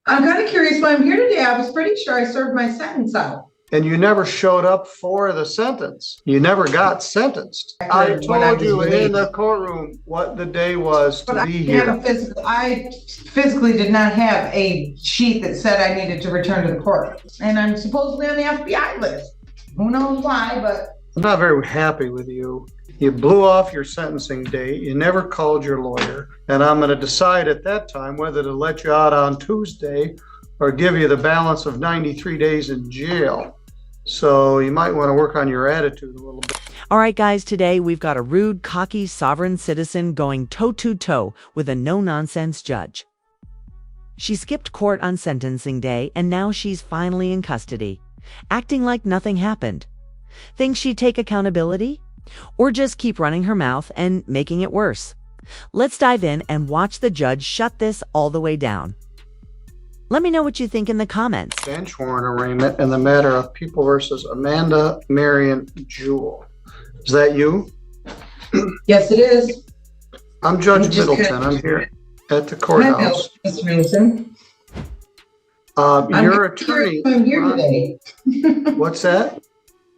I'm kind of curious why I'm here today. I was pretty sure I served my sentence out. And you never showed up for the sentence. You never got sentenced. I When I told was you in released. the courtroom what the day was But to I be didn't have here. a physical, I physically did not have a sheet that said I needed to return to the court. And I'm supposedly on the FBI list. Who knows why, but I'm not very happy with you. You blew off your sentencing date. You never called your lawyer. And I'm going to decide at that time whether to let you out on Tuesday or give you the balance of 93 days in jail. So you might want to work on your attitude a little bit. All right, guys, today we've got a rude, cocky, sovereign citizen going toe-to-toe with a no-nonsense judge. She skipped court on sentencing day, and now she's finally in custody, acting like nothing happened. Thinks she'd take accountability? Or just keep running her mouth and making it worse? Let's dive in and watch the judge shut this all the way down. Let me know what you think in the comments. Bench warrant arraignment in the matter of People versus Amanda Marion Jewell. Is that you? yes, it is. I'm Judge I'm just Middleton. I'm here at the Hi, courthouse. Ms. Mason. Your I'm curious attorney. why I'm here today. What's that?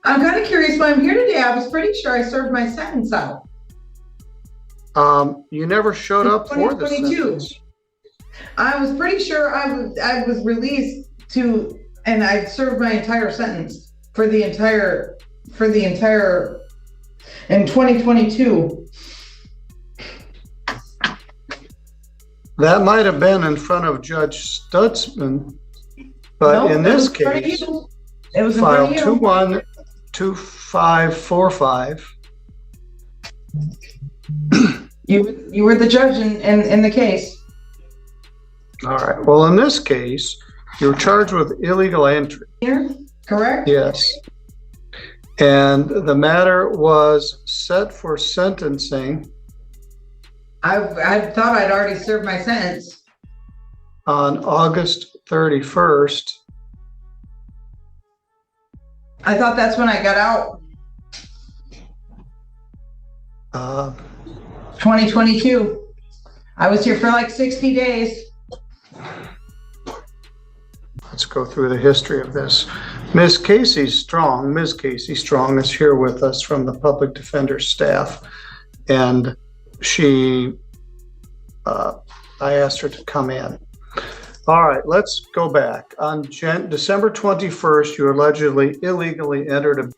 I'm kind of curious why I'm here today. I was pretty sure I served my sentence out. You never showed up for the 2022. sentence. I was pretty sure I was released to, and I served my entire sentence for the entire in 2022. That might have been in front of Judge Stutzman, but No, in it this was in front of case, you. It was in front file of you. 212545. You were the judge in the case. All right. Well, in this case, you were charged with illegal entry. Here, correct? Yes. And the matter was set for sentencing I thought I'd already served my sentence. on August 31st. I thought that's when I got out. Uh, 2022. I was here for like 60 days. Let's go through the history of this. Ms. Casey Strong is here with us from the public defender staff. And I asked her to come in. All right, let's go back. On December 21st, you allegedly illegally entered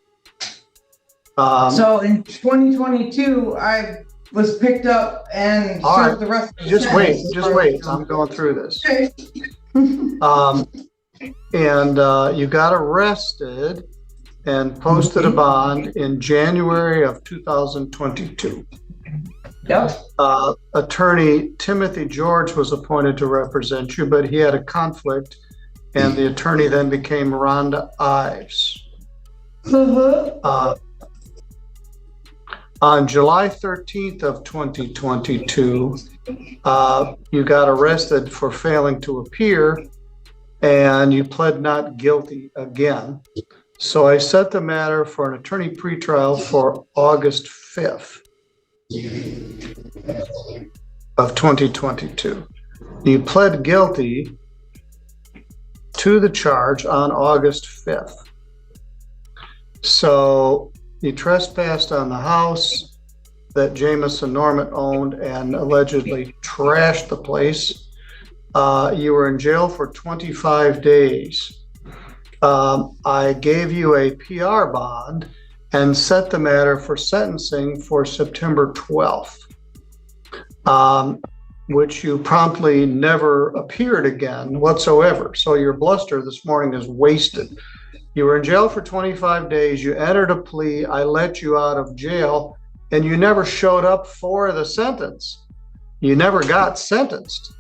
So in 2022, I was picked up and all served right, the rest of the just wait, sentence. I'm going through this. Okay. And you got arrested and posted a bond in January of 2022. Yep. Attorney Timothy George was appointed to represent you, but he had a conflict, and the attorney then became Rhonda Ives. On July 13th of 2022, you got arrested for failing to appear, and you pled not guilty again. So I set the matter for an attorney pretrial for August 5th of 2022. You pled guilty to the charge on August 5th. So you trespassed on the house that Jamison Norman owned and allegedly trashed the place. You were in jail for 25 days. I gave you a PR bond and set the matter for sentencing for September 12th, which you promptly never appeared again whatsoever. So your bluster this morning is wasted. You were in jail for 25 days. You entered a plea. I let you out of jail, and you never showed up for the sentence. You never got sentenced.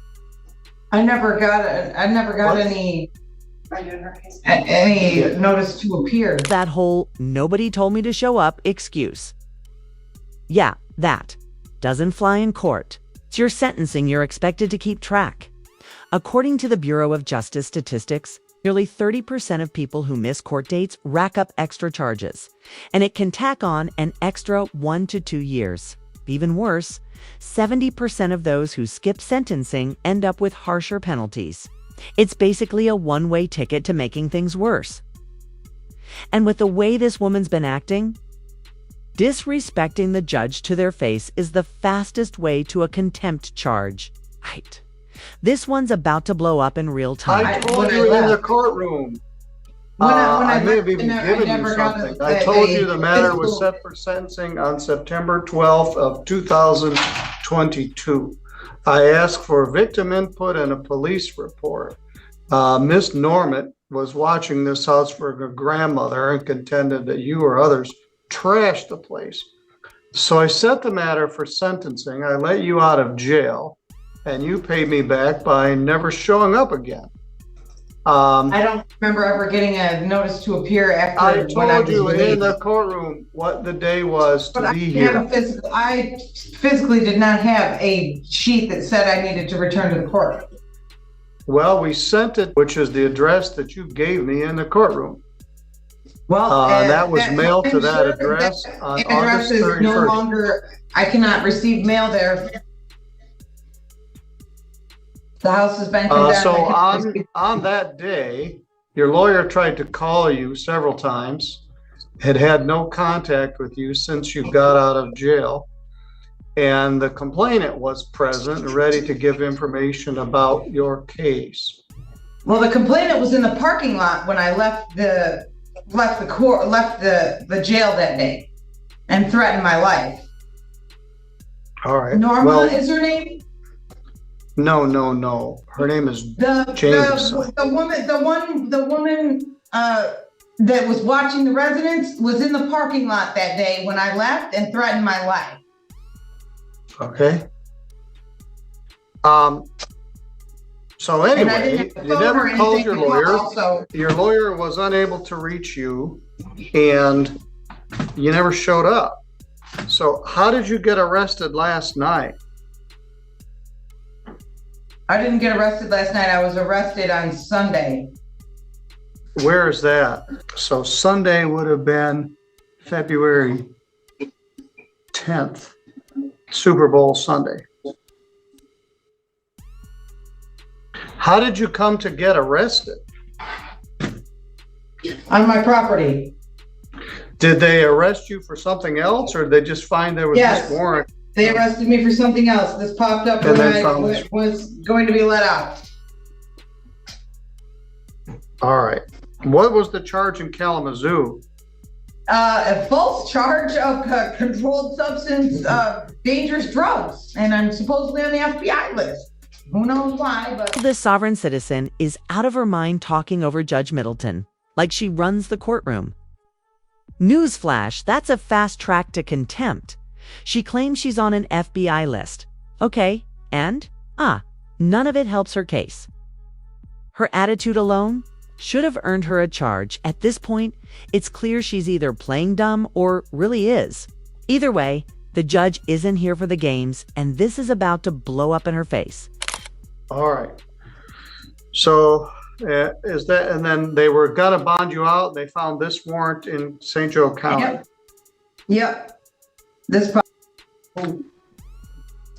I never got What? any notice to appear. That whole "nobody told me to show up" excuse. Yeah, that doesn't fly in court. It's your sentencing you're expected to keep track. According to the Bureau of Justice Statistics, nearly 30% of people who miss court dates rack up extra charges, and it can tack on an extra 1 to 2 years. Even worse, 70% of those who skip sentencing end up with harsher penalties. It's basically a one-way ticket to making things worse. And with the way this woman's been acting, disrespecting the judge to their face is the fastest way to a contempt charge. Right. This one's about to blow up in real time. I told you in the courtroom. I may have even given you something. I told you the matter was set for sentencing on September 12th of 2022. I asked for victim input and a police report. Miss Normant was watching this house for her grandmother and contended that you or others trashed the place. So I set the matter for sentencing. I let you out of jail, and you paid me back by never showing up again. I don't remember ever getting a notice to appear after. I told you in the courtroom what the day was to be here. I physically did not have a sheet that said I needed to return to the court. Well, we sent it, which is the address that you gave me in the courtroom. Well, that was mailed to that address on August 31st. No longer, I cannot receive mail there. The house has been condemned. So on that day, your lawyer tried to call you several times, had no contact with you since you got out of jail, and the complainant was present and ready to give information about your case. Well, the complainant was in the parking lot when I left the jail that day and threatened my life. All right. Norma is her name? No. Her name is Jameson. The woman that was watching the residence was in the parking lot that day when I left and threatened my life. Okay. So anyway, you never called your lawyer. Your lawyer was unable to reach you, and you never showed up. So how did you get arrested last night? I didn't get arrested last night. I was arrested on Sunday. Where is that? So Sunday would have been February 10th, Super Bowl Sunday. How did you come to get arrested? On my property. Did they arrest you for something else, or did they just find there was this warrant? They arrested me for something else. This popped up when I was going to be let out. All right. What was the charge in Kalamazoo? A false charge of controlled substance, dangerous drugs. And I'm supposedly on the FBI list. Who knows why, but... This sovereign citizen is out of her mind talking over Judge Middleton, like she runs the courtroom. Newsflash, that's a fast track to contempt. She claims she's on an FBI list. Okay, and? None of it helps her case. Her attitude alone should have earned her a charge. At this point, it's clear she's either playing dumb or really is. Either way, the judge isn't here for the games, and this is about to blow up in her face. All right. So is that, and then they were gonna bond you out, and they found this warrant in St. Joe County. Yep.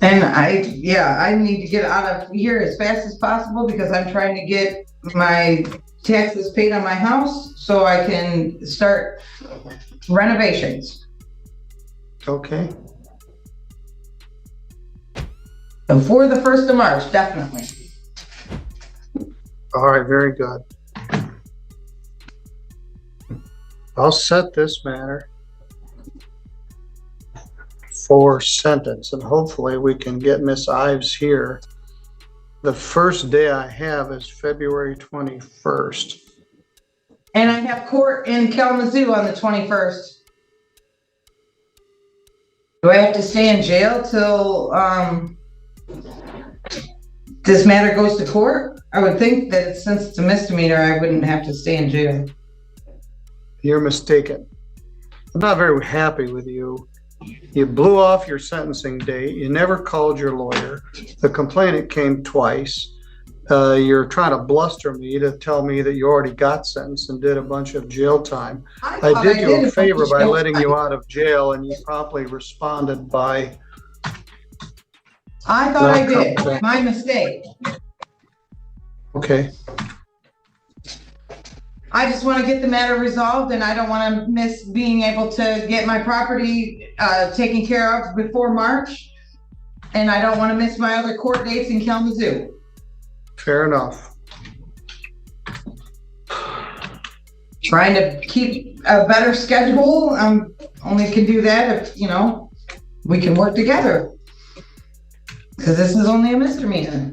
And I need to get out of here as fast as possible because I'm trying to get my taxes paid on my house so I can start renovations. Okay. Before the 1st of March, definitely. All right, very good. I'll set this matter for sentence, and hopefully we can get Miss Ives here. The first day I have is February 21st. And I have court in Kalamazoo on the 21st. Do I have to stay in jail till this matter goes to court? I would think that since it's a misdemeanor, I wouldn't have to stay in jail. You're mistaken. I'm not very happy with you. You blew off your sentencing date. You never called your lawyer. The complainant came twice. You're trying to bluster me to tell me that you already got sentenced and did a bunch of jail time. I did you a favor by letting you out of jail, and you promptly responded by... I thought I did. My mistake. Okay, I just want to get the matter resolved, and I don't want to miss being able to get my property taken care of before March. And I don't want to miss my other court dates in Kalamazoo. fair enough. Trying to keep a better schedule. Only can do that if, we can work together. Because this is only a misdemeanor.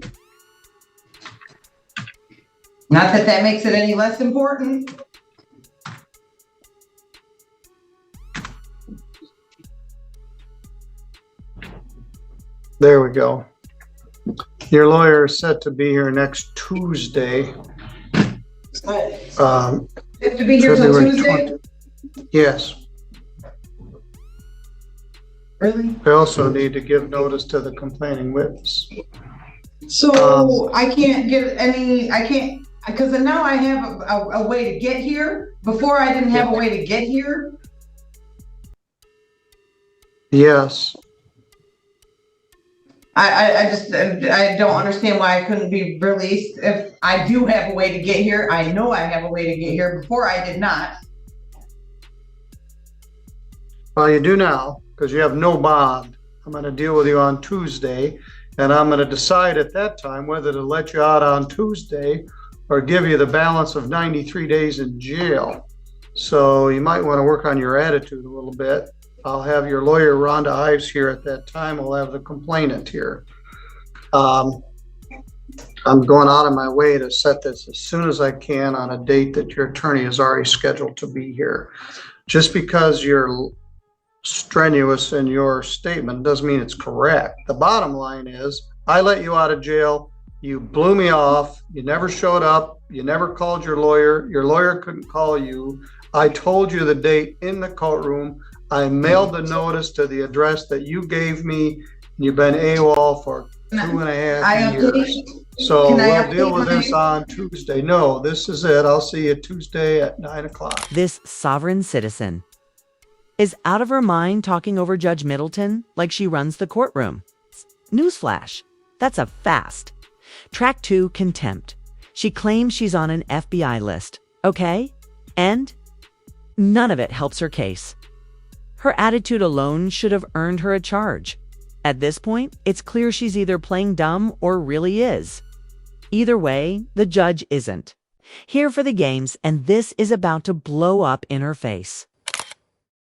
Not that that makes it any less important. There we go. Your lawyer is set to be here next Tuesday. Have to be here till February Tuesday? 20. Yes. Really? We also need to give notice to the complaining witness. So I can't get because now I have a way to get here. Before I didn't have a way to get here. Yes. I don't understand why I couldn't be released. If I do have a way to get here, I know I have a way to get here. Before I did not. Well, you do now, because you have no bond. I'm going to deal with you on Tuesday, and I'm going to decide at that time whether to let you out on Tuesday or give you the balance of 93 days in jail. So you might want to work on your attitude a little bit. I'll have your lawyer, Rhonda Ives, here at that time. We'll have the complainant here. I'm going out of my way to set this as soon as I can on a date that your attorney is already scheduled to be here. Just because you're strenuous in your statement doesn't mean it's correct. The bottom line is, I let you out of jail. You blew me off. You never showed up. You never called your lawyer. Your lawyer couldn't call you. I told you the date in the courtroom. I mailed the notice to the address that you gave me. You've been AWOL for 2.5 years. So we'll deal with this on Tuesday. No, this is it. I'll see you Tuesday at 9 o'clock. This sovereign citizen is out of her mind talking over Judge Middleton like she runs the courtroom. Newsflash, that's a fast. Track 2, contempt. She claims she's on an FBI list. Okay? And none of it helps her case. Her attitude alone should have earned her a charge. At this point, it's clear she's either playing dumb or really is. Either way, the judge isn't. Here for the games, and this is about to blow up in her face.